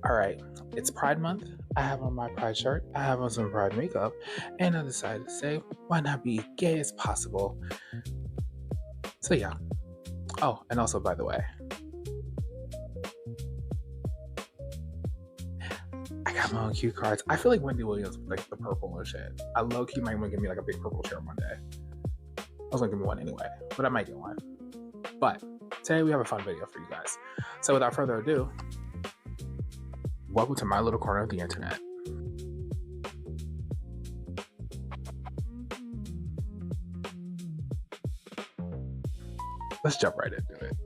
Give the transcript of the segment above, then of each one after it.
All right, it's Pride Month. I have on my Pride shirt, I have on some Pride makeup, and I decided to say, why not be gay as possible? So, yeah. Oh, and also, by the way, I got my own cue cards. I feel like Wendy Williams with like the purple and shit. I low key might want to give me like a big purple chair one day. I was gonna give me one anyway, but I might get one. But today we have a fun video for you guys. So, without further ado, welcome to my little corner of the internet. Let's jump right into it.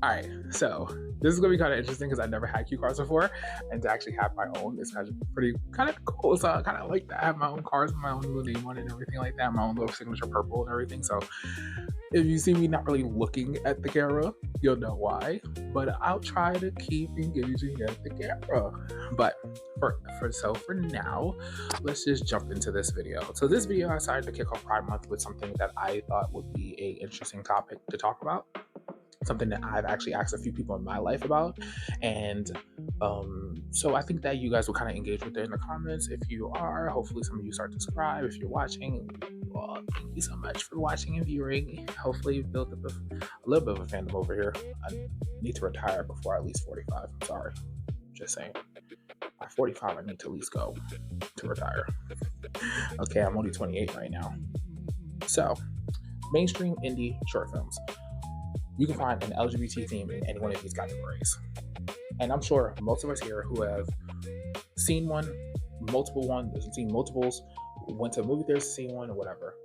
All right, so this is gonna be kind of interesting because I've never had cue cards before, and to actually have my own is kind of cool. So I kind of like that. I have my own cards, my own little name on it, and everything like that. My own little signature purple and everything. So if you see me not really looking at the camera, you'll know why. But I'll try to keep engaging at the camera. But for now, let's just jump into this video. So this video, I decided to kick off Pride Month with something that I thought would be a interesting topic to talk about. Something that I've actually asked a few people in my life about. And so I think that you guys will kind of engage with it in the comments. If you are, hopefully some of you start to subscribe. If you're watching, well, thank you so much for watching and viewing. Hopefully you've built up a little bit of a fandom over here. I need to retire before at least 45. I'm sorry. Just saying. By 45, I need to at least go to retire. Okay, I'm only 28 right now. So, mainstream indie short films. You can find an LGBT theme in any one of these categories. And I'm sure most of us here who have seen one, seen multiples, went to movie theaters to see one, or whatever.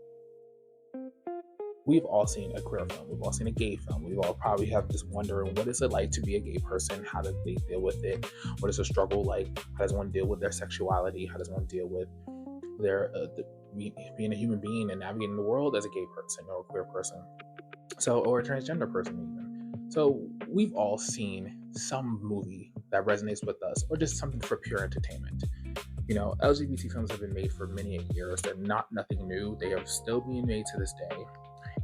We've all seen a queer film. We've all seen a gay film. We all probably have just wondering, what is it like to be a gay person? How do they deal with it? What is the struggle like? How does one deal with their sexuality? How does one deal with their being a human being and navigating the world as a gay person or a queer person? So, or a transgender person even. So we've all seen some movie that resonates with us, or just something for pure entertainment. You know, LGBT films have been made for many years. They're nothing new. They are still being made to this day,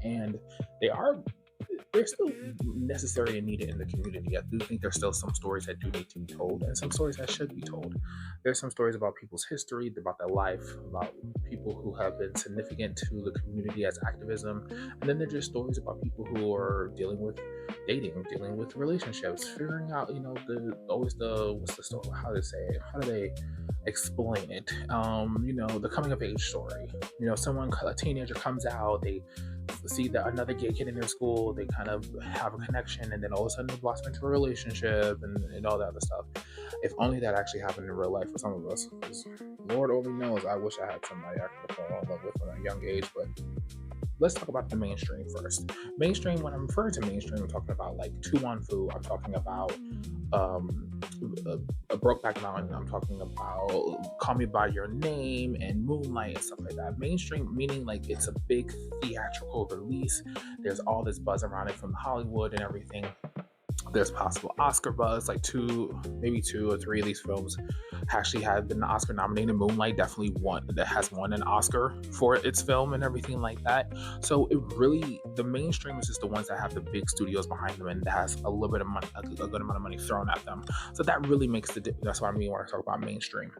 and they're still necessary and needed in the community. I do think there's still some stories that do need to be told, and some stories that should be told. There's some stories about people's history, about their life, about people who have been significant to the community as activism, and then there's just stories about people who are dealing with dating, dealing with relationships, figuring out, what's the story? How to say it? How do they explain it? The coming of age story. A teenager comes out, they see that another gay kid in their school, they kind of have a connection, and then all of a sudden they blossom into a relationship and all that other stuff. If only that actually happened in real life for some of us. Lord only knows, I wish I had somebody I could fall in love with at a young age. But let's talk about the mainstream first. Mainstream, when I'm referring to mainstream, I'm talking about like Tu Wan Fu. I'm talking about a Brokeback Mountain. I'm talking about Call Me by Your Name and Moonlight and stuff like that. Mainstream meaning like it's a big theatrical release. There's all this buzz around it from Hollywood and everything. There's possible Oscar buzz, like maybe two or three of these films actually have been Oscar nominated. Moonlight definitely has won an Oscar for its film and everything like that. So the mainstream is just the ones that have the big studios behind them and that has a little bit of money, a good amount of money thrown at them. So that really makes that's what I mean when I talk about mainstream.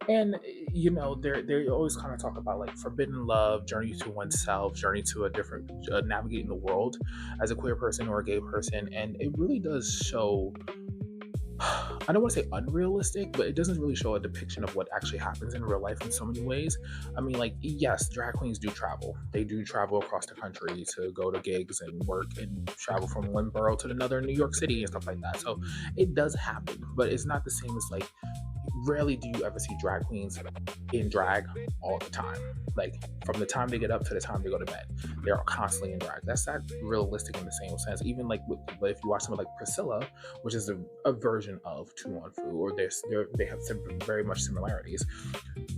And they always kind of talk about like forbidden love, journey to oneself, journey to a different, navigating the world as a queer person or a gay person, and it really does show. I don't want to say unrealistic, but it doesn't really show a depiction of what actually happens in real life in so many ways. I mean, like, yes, drag queens do travel. They do travel across the country to go to gigs and work and travel from one borough to another in New York City and stuff like that. So it does happen, but it's not the same as like, rarely do you ever see drag queens in drag all the time. Like from the time they get up to the time they go to bed, they're constantly in drag. That's not realistic in the same sense. Even like but if you watch something like Priscilla, which is a version of Tu Wan Fu, or they have very much similarities,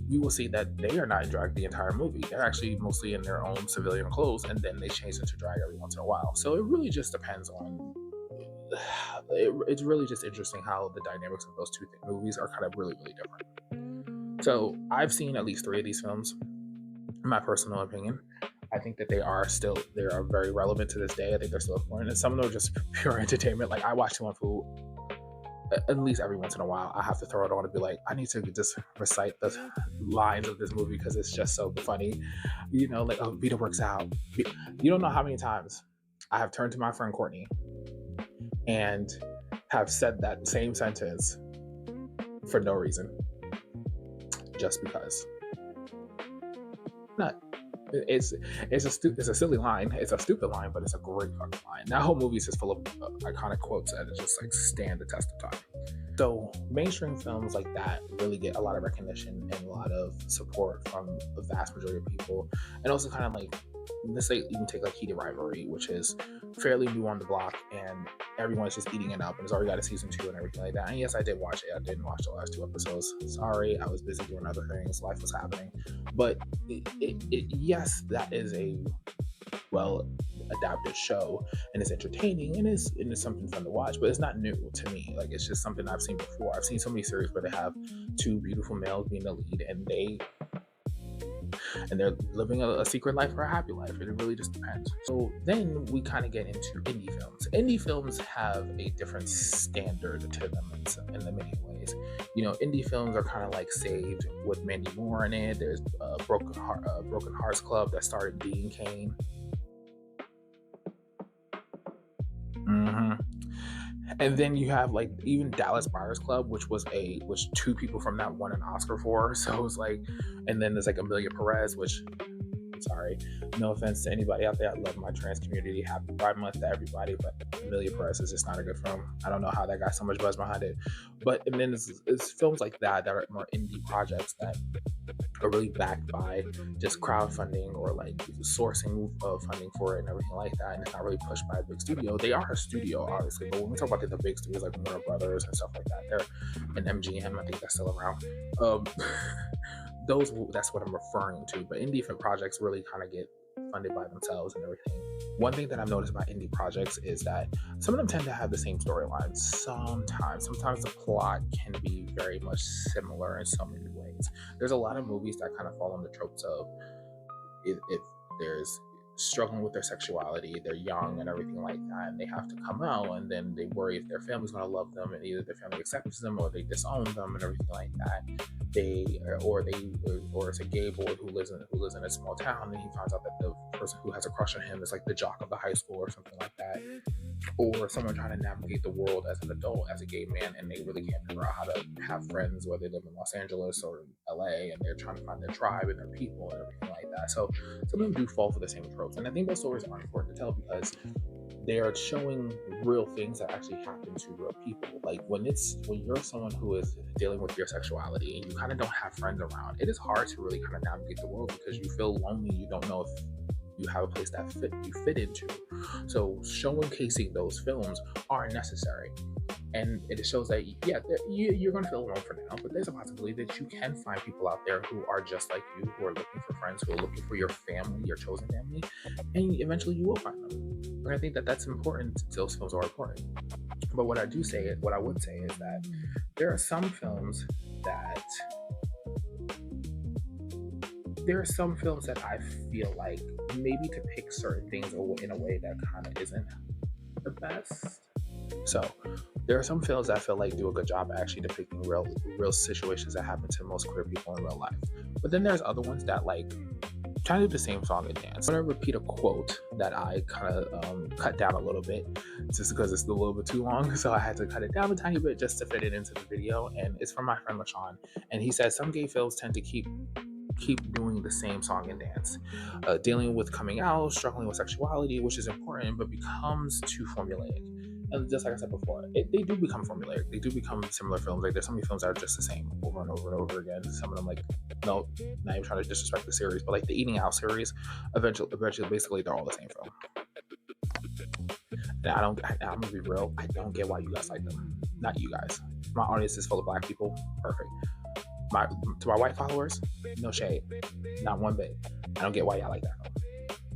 you will see that they are not in drag the entire movie. They're actually mostly in their own civilian clothes, and then they change into drag every once in a while. So it really just depends on. It's really just interesting how the dynamics of those two movies are kind of really, really different. So I've seen at least 3 of these films. In my personal opinion, I think that they are very relevant to this day. I think they're still important, and some of them are just pure entertainment. Like I watched one at least every once in a while, I have to throw it on and be like, I need to just recite the lines of this movie because it's just so funny. Like, oh, Vita works out. You don't know how many times I have turned to my friend Courtney and have said that same sentence for no reason, just because. Not. It's a silly line. It's a stupid line, but it's a great fucking line. That whole movie is just full of iconic quotes that just like stand the test of time. So mainstream films like that really get a lot of recognition and a lot of support from the vast majority of people, and also kind of like, let's say, even take like Heated Rivalry, which is fairly new on the block, and everyone's just eating it up, and it's already got a season 2 and everything like that. And yes, I did watch it. I didn't watch the last 2 episodes. Sorry, I was busy doing other things. Life was happening. But yes, that is a well adapted show, and it's entertaining, and it's something fun to watch, but it's not new to me. Like, it's just something I've seen before. I've seen so many series where they have 2 beautiful males being the lead, and they're living a secret life or a happy life. It really just depends. So then we kind of get into indie films. Indie films have a different standard to them in the many ways. Indie films are kind of like Saved with Mandy Moore in it. There's Broken Hearts Club that starred Dean Cain. And then you have like even Dallas Buyers Club, which 2 people from that won an Oscar for. So it's like, and then there's like Amelia Perez, which, I'm sorry, no offense to anybody out there. I love my trans community. Happy Pride Month to everybody, but Amelia Perez is just not a good film. I don't know how that got so much buzz behind it. And then it's films like that are more indie projects that are really backed by just crowdfunding or like sourcing funding for it and everything like that, and it's not really pushed by a big studio. They are a studio, obviously, but when we talk about the big studios like Warner Brothers and stuff like that, they're an MGM, I think that's still around. That's what I'm referring to. But indie projects really kind of get funded by themselves and everything. One thing that I've noticed about indie projects is that some of them tend to have the same storyline. Sometimes the plot can be very much similar in so many ways. There's a lot of movies that kind of fall on the tropes of if there's struggling with their sexuality, they're young and everything like that, and they have to come out, and then they worry if their family's going to love them, and either their family accepts them or they disown them and everything like that. Or it's a gay boy who lives in a small town, and he finds out that the person who has a crush on him is like the jock of the high school or something like that. Or someone trying to navigate the world as an adult, as a gay man, and they really can't figure out how to have friends, whether they live in Los Angeles or LA, and they're trying to find their tribe and their people and everything like that. So some of them do fall for the same tropes, and I think those stories are important to tell because they are showing real things that actually happen to real people. Like when you're someone who is dealing with your sexuality and you kind of don't have friends around, it is hard to really kind of navigate the world because you feel lonely. You don't know if you have a place that you fit into. So showcasing those films are necessary. And it shows that, yeah, you're going to feel alone for now, but there's a possibility that you can find people out there who are just like you, who are looking for friends, who are looking for your family, your chosen family, and eventually you will find them. And I think that that's important. Those films are important. But what I would say is that there are some films that I feel like maybe to pick certain things in a way that kind of isn't the best. So there are some films that I feel like do a good job actually depicting real situations that happen to most queer people in real life. But then there's other ones that like try to do the same song and dance. I'm going to repeat a quote that I kind of cut down a little bit just because it's a little bit too long. So I had to cut it down a tiny bit just to fit it into the video. And it's from my friend LaShawn. And he says some gay films tend to keep doing the same song and dance, dealing with coming out, struggling with sexuality, which is important, but becomes too formulaic. And just like I said before, they do become formulaic. They do become similar films. Like there's so many films that are just the same over and over and over again. Some of them, like, no, not even trying to disrespect the series, but like the Eating Out series, eventually, basically, they're all the same film. And I'm gonna be real. I don't get why you guys like them. Not you guys. My audience is full of black people. Perfect. To my white followers, no shade, not one bit. I don't get why y'all like that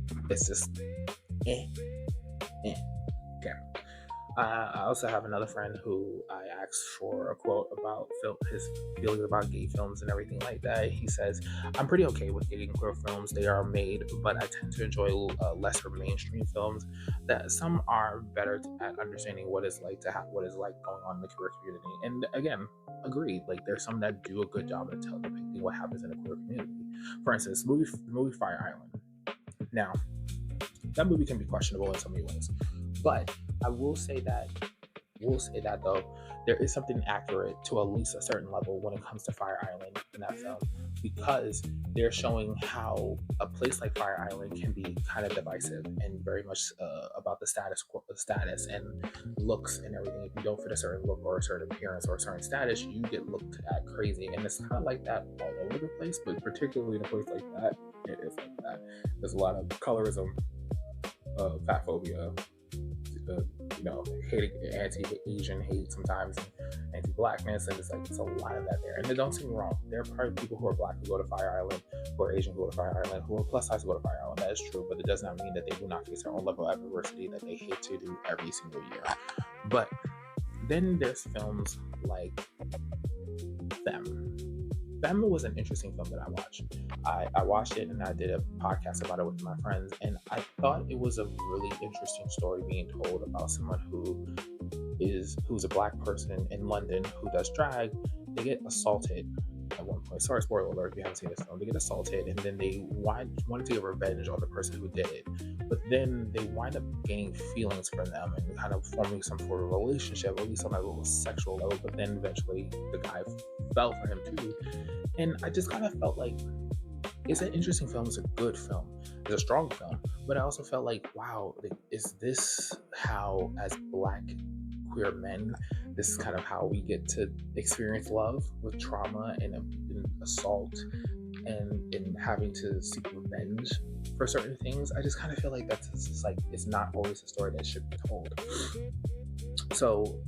film. It's just, Okay. I also have another friend who I asked for a quote about his feelings about gay films and everything like that. He says, "I'm pretty okay with gay and queer films. They are made, but I tend to enjoy lesser mainstream films. That some are better at understanding what it's like to have what is like going on in the queer community." And again, agreed. Like there's some that do a good job at depicting what happens in a queer community. For instance, the movie Fire Island. Now, that movie can be questionable in so many ways, but I will say that though, there is something accurate to at least a certain level when it comes to Fire Island in that film, because they're showing how a place like Fire Island can be kind of divisive and very much about the status and looks and everything. If you don't fit a certain look or a certain appearance or a certain status, you get looked at crazy, and it's kind of like that all over the place. But particularly in a place like that, it is like that. There's a lot of colorism, fat phobia, uh, hating, anti-Asian hate sometimes, and anti-blackness, and it's a lot of that there. And don't get me wrong, there are probably people who are black who go to Fire Island, who are Asian who go to Fire Island, who are plus size who go to Fire Island. That is true, but it does not mean that they do not face their own level of adversity that they hate to do every single year. But then there's films like them. Femme was an interesting film that I watched. I watched it and I did a podcast about it with my friends, and I thought it was a really interesting story being told about someone who's a black person in London who does drag. They get assaulted at one point. Sorry, spoiler alert if you haven't seen this film. They get assaulted, and then they wanted to get revenge on the person who did it. But then they wind up gaining feelings for them and kind of forming some sort of relationship, at least on a little sexual level. But then eventually the guy fell for him too. And I just kind of felt like it's an interesting film. It's a good film. It's a strong film. But I also felt like, wow, is this how, as black queer men, this is kind of how we get to experience love with trauma and assault and having to seek revenge for certain things? I just kind of feel like that's just like, it's not always a story that should be told. So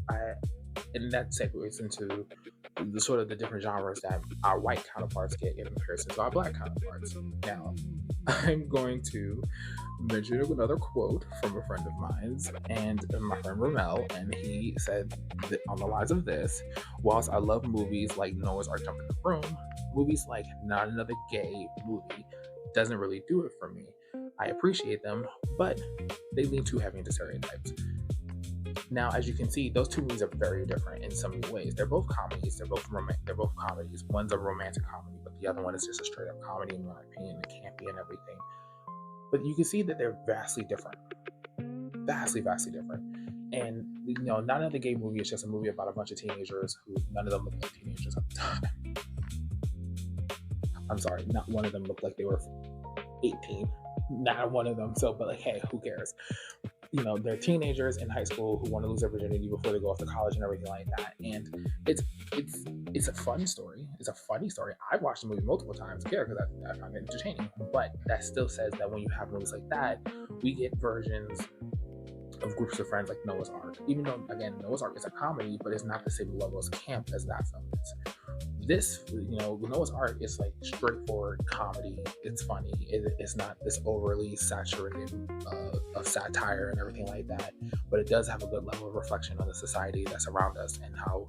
and that segues into the sort of the different genres that our white counterparts get in comparison to our black counterparts. Now, I'm going to mention another quote from a friend of mine's, and my friend Ramel, and he said that on the lines of this: "Whilst I love movies like Noah's Ark Jump in the Room, movies like Not Another Gay Movie doesn't really do it for me. I appreciate them, but they lean too heavy into stereotypes." Now, as you can see, those two movies are very different in so many ways. They're both comedies. They're both comedies. One's a romantic comedy, but the other one is just a straight up comedy, in my opinion. It can't be and everything. But you can see that they're vastly different. Vastly, vastly different. And, Not Another Gay Movie is just a movie about a bunch of teenagers who none of them look like teenagers at the time. I'm sorry, not one of them looked like they were 18. Not one of them. So, but like, hey, who cares? They're teenagers in high school who want to lose their virginity before they go off to college and everything like that. And it's a fun story. It's a funny story. I've watched the movie multiple times because I find it entertaining. But that still says that when you have movies like that, we get versions of groups of friends like Noah's Ark. Even though, again, Noah's Ark is a comedy, but it's not the same level as camp as that film is. This, Noah's Ark is like straightforward comedy. It's funny. It's not this overly saturated of satire and everything like that. But it does have a good level of reflection on the society that's around us and how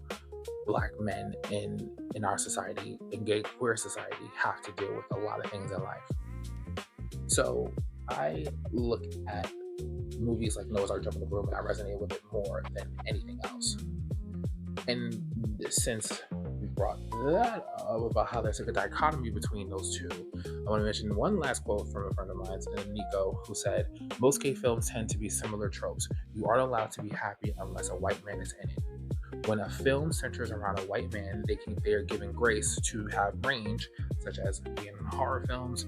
black men in our society, in gay queer society, have to deal with a lot of things in life. So I look at movies like Noah's Ark Jump in the Room and I resonate with it more than anything else. And since we brought that up about how there's like a dichotomy between those two, I want to mention one last quote from a friend of mine, Nico, who said, "Most gay films tend to be similar tropes. You aren't allowed to be happy unless a white man is in it. When a film centers around a white man, they are given grace to have range, such as being in horror films,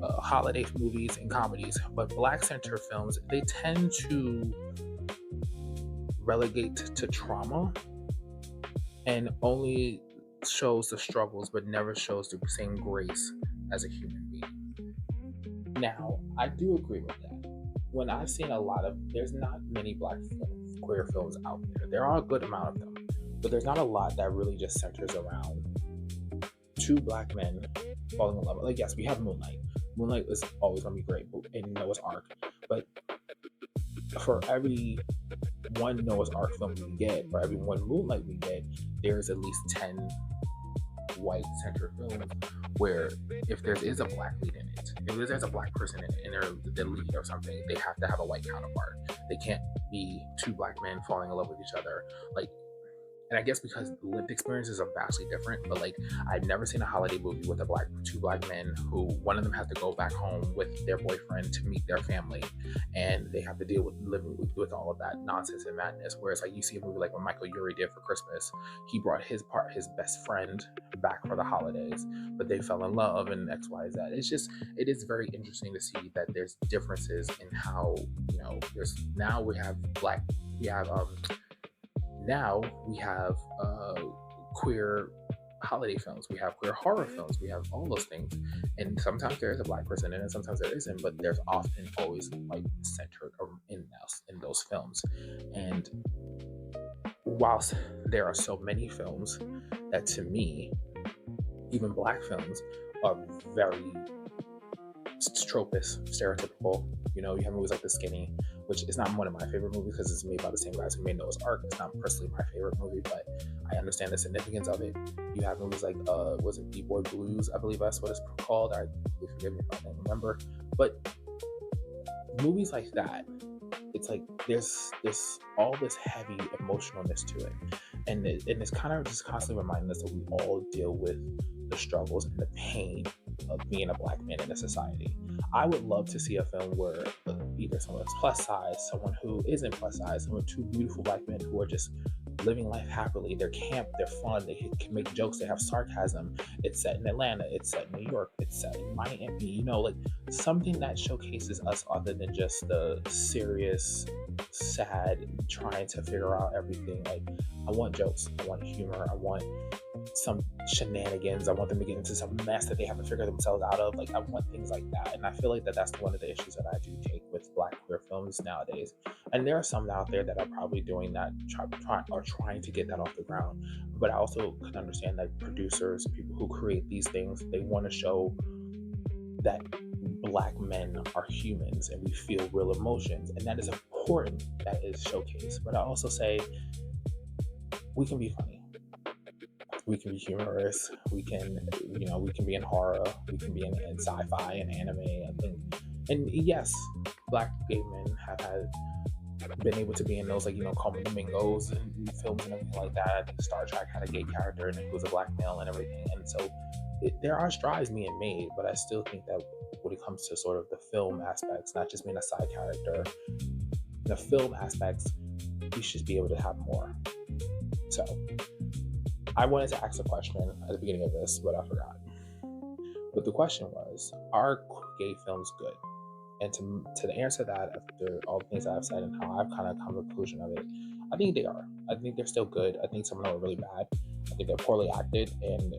holiday movies, and comedies. But black-centered films, they tend to relegate to trauma and only shows the struggles, but never shows the same grace as a human being." Now, I do agree with that. When I've seen there's not many black queer films out there. There are a good amount of them, but there's not a lot that really just centers around two black men falling in love. Like, yes, we have Moonlight. Moonlight is always going to be great in Noah's Ark, but for every one Noah's Ark film we get, for every one Moonlight we get, there's at least 10 white centered films where if there is a black lead in it, if there's a black person in it and they're the lead or something, they have to have a white counterpart. They can't be two black men falling in love with each other. Like, and I guess because lived experiences are vastly different, but like I've never seen a holiday movie with two black men who one of them has to go back home with their boyfriend to meet their family, and they have to deal with living with all of that nonsense and madness. Whereas like you see a movie like what Michael Urie did for Christmas, he brought his best friend back for the holidays, but they fell in love and X Y Z. It is very interesting to see that there's differences in how there's now we have now we have queer holiday films, we have queer horror films, we have all those things, and sometimes there is a black person in it, sometimes there isn't, but there's often always like centered in those films. And whilst there are so many films that to me, even black films, are very tropist, stereotypical. You have movies like The Skinny, which is not one of my favorite movies because it's made by the same guys who made Noah's Ark. It's not personally my favorite movie, but I understand the significance of it. You have movies like, was it B-Boy Blues? I believe that's what it's called. Forgive me if I don't remember. But movies like that, it's like there's all this heavy emotionalness to it. And it's kind of just constantly reminding us that we all deal with the struggles and the pain of being a black man in a society. I would love to see a film where either someone's plus size, someone who isn't plus size, someone two beautiful black men who are just living life happily. They're camp, they're fun, they can make jokes, they have sarcasm. It's set in Atlanta, it's set in New York, it's set in Miami, like something that showcases us other than just the serious, sad, trying to figure out everything. Like, I want jokes, I want humor, I want some shenanigans, I want them to get into some mess that they have to figure themselves out of. Like, I want things like that. And I feel like that's one of the issues that I do take with black queer films nowadays. And there are some out there that are probably doing that, trying to get that off the ground. But I also can understand that producers, people who create these things, they want to show that black men are humans and we feel real emotions, and that is important, that is showcased. But I also say we can be funny, we can be humorous, we can be in horror, we can be in sci-fi and anime, I think. And yes, black gay men have been able to be in those, like, Coleman Domingos and films and everything like that. I think Star Trek had a gay character and he was a black male and everything. And so there are strides being made, but I still think that when it comes to sort of the film aspects, not just being a side character, the film aspects, we should be able to have more. So I wanted to ask a question at the beginning of this, but I forgot. But the question was, are gay films good? And to the answer that, after all the things that I've said and how I've kind of come to the conclusion of it, I think they are. I think they're still good. I think some of them are really bad. I think they're poorly acted and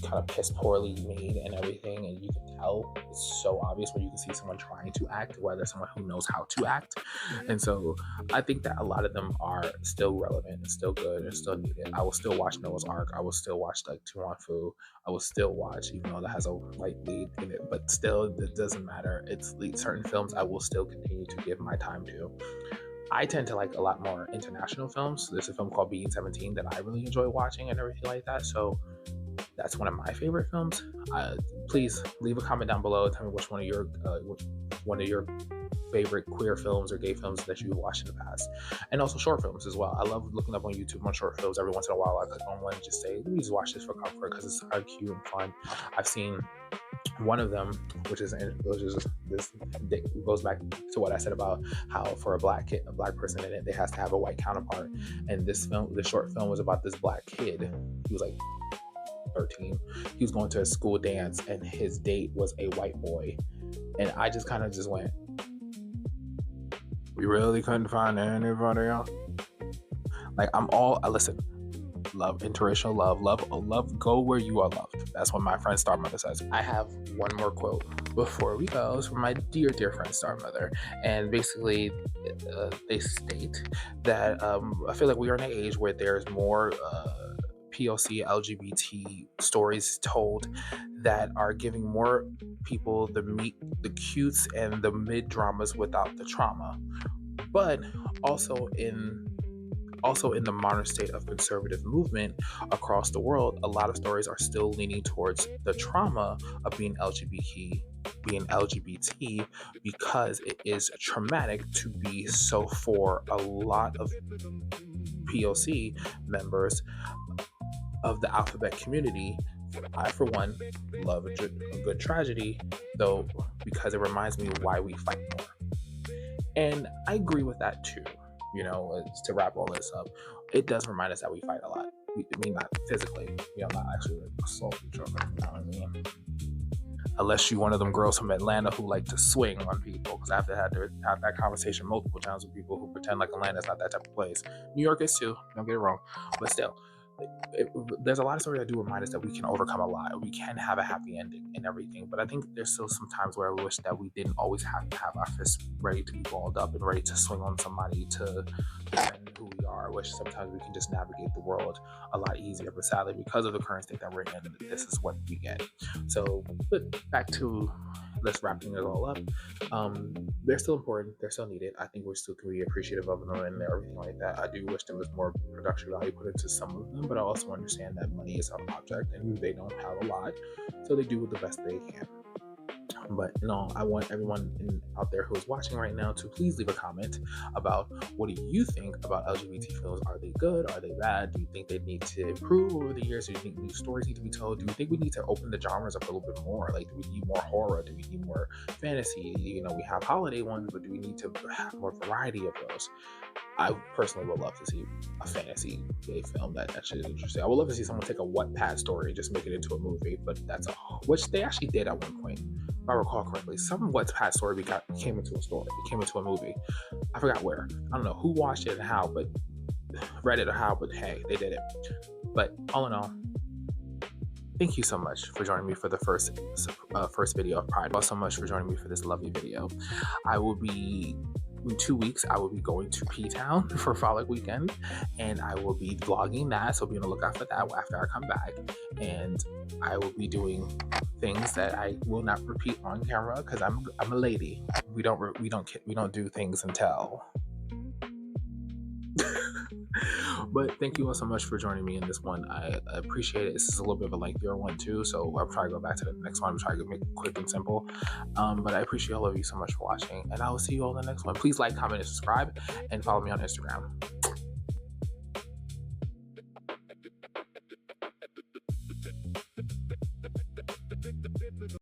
kind of piss poorly made and everything. And you can tell, it's so obvious when you can see someone trying to act, whether someone who knows how to act. And so I think that a lot of them are still relevant and still good and still needed. I will still watch Noah's Ark. I will still watch like Tu Wong Fu. I will still watch, even though that has a white lead in it, but still, it doesn't matter. It's certain films I will still continue to give my time to. I tend to like a lot more international films. There's a film called Being 17 that I really enjoy watching and everything like that. So that's one of my favorite films. Please leave a comment down below. Tell me which one of your favorite queer films or gay films that you've watched in the past. And also short films as well. I love looking up on YouTube on short films. Every once in a while I click on one and just say, let me just watch this for comfort because it's kind of cute and fun. I've seen one of them, which goes back to what I said about how for a black person in it, they has to have a white counterpart. And the short film was about this black kid. He was like 13. He was going to a school dance and his date was a white boy. And I just kind of just went, we really couldn't find anybody else. Like, listen, love, interracial love, go where you are loved. That's what my friend Starmother says. I have one more quote before we go. It's from my dear friend Starmother. And basically, they state that I feel like we are in an age where there's more POC LGBT stories told that are giving more people the cutes and the mid dramas without the trauma. But also in the modern state of conservative movement across the world, a lot of stories are still leaning towards the trauma of being LGBT, because it is traumatic to be so, for a lot of POC members of the alphabet community. I, for one, love a good tragedy, though, because it reminds me why we fight more. And I agree with that too. To wrap all this up, it does remind us that we fight a lot. I mean, not physically, not actually like assault each other. You know what I mean? Unless you're one of them girls from Atlanta who like to swing on people, because I've had to have that conversation multiple times with people who pretend like Atlanta's not that type of place. New York is too, don't get it wrong, but still, there's a lot of stories that do remind us that we can overcome a lot. We can have a happy ending and everything, but I think there's still some times where I wish that we didn't always have to have our fists ready to be balled up and ready to swing on somebody to defend who we are. I wish sometimes we can just navigate the world a lot easier, but sadly, because of the current state that we're in, this is what we get. So, but back to let's wrapping it all up. They're still important. They're still needed. I think we still can be appreciative of them and everything like that. I do wish there was more production value put into some of them, but I also understand that money is an object and they don't have a lot, so they do with the best they can. But I want everyone out there who is watching right now to please leave a comment about what do you think about LGBT films. Are they good? Are they bad? Do you think they need to improve over the years? Do you think new stories need to be told? Do you think we need to open the genres up a little bit more? Like, do we need more horror? Do we need more fantasy? We have holiday ones, but do we need to have more variety of those? I personally would love to see a fantasy gay film that actually is interesting. I would love to see someone take a Wattpad story and just make it into a movie, but which they actually did at one point, if I recall correctly. Some Wattpad story came into a story. It came into a movie. I forgot where. I don't know who watched it and how, but read it or how, but hey, they did it. But all in all, thank you so much for joining me for the first video of Pride. Thank you so much for joining me for this lovely video. In 2 weeks, I will be going to P-Town for Frolic Weekend, and I will be vlogging that, so be on the lookout for that after I come back. And I will be doing things that I will not repeat on camera because I'm a lady. We don't do things and tell. But thank you all so much for joining me in this one. I appreciate it. This is a little bit of a lengthier one too, so I'll try to go back to the next one. I'm trying to make it quick and simple. But I appreciate all of you so much for watching, and I will see you all in the next one. Please like, comment, and subscribe, and follow me on Instagram.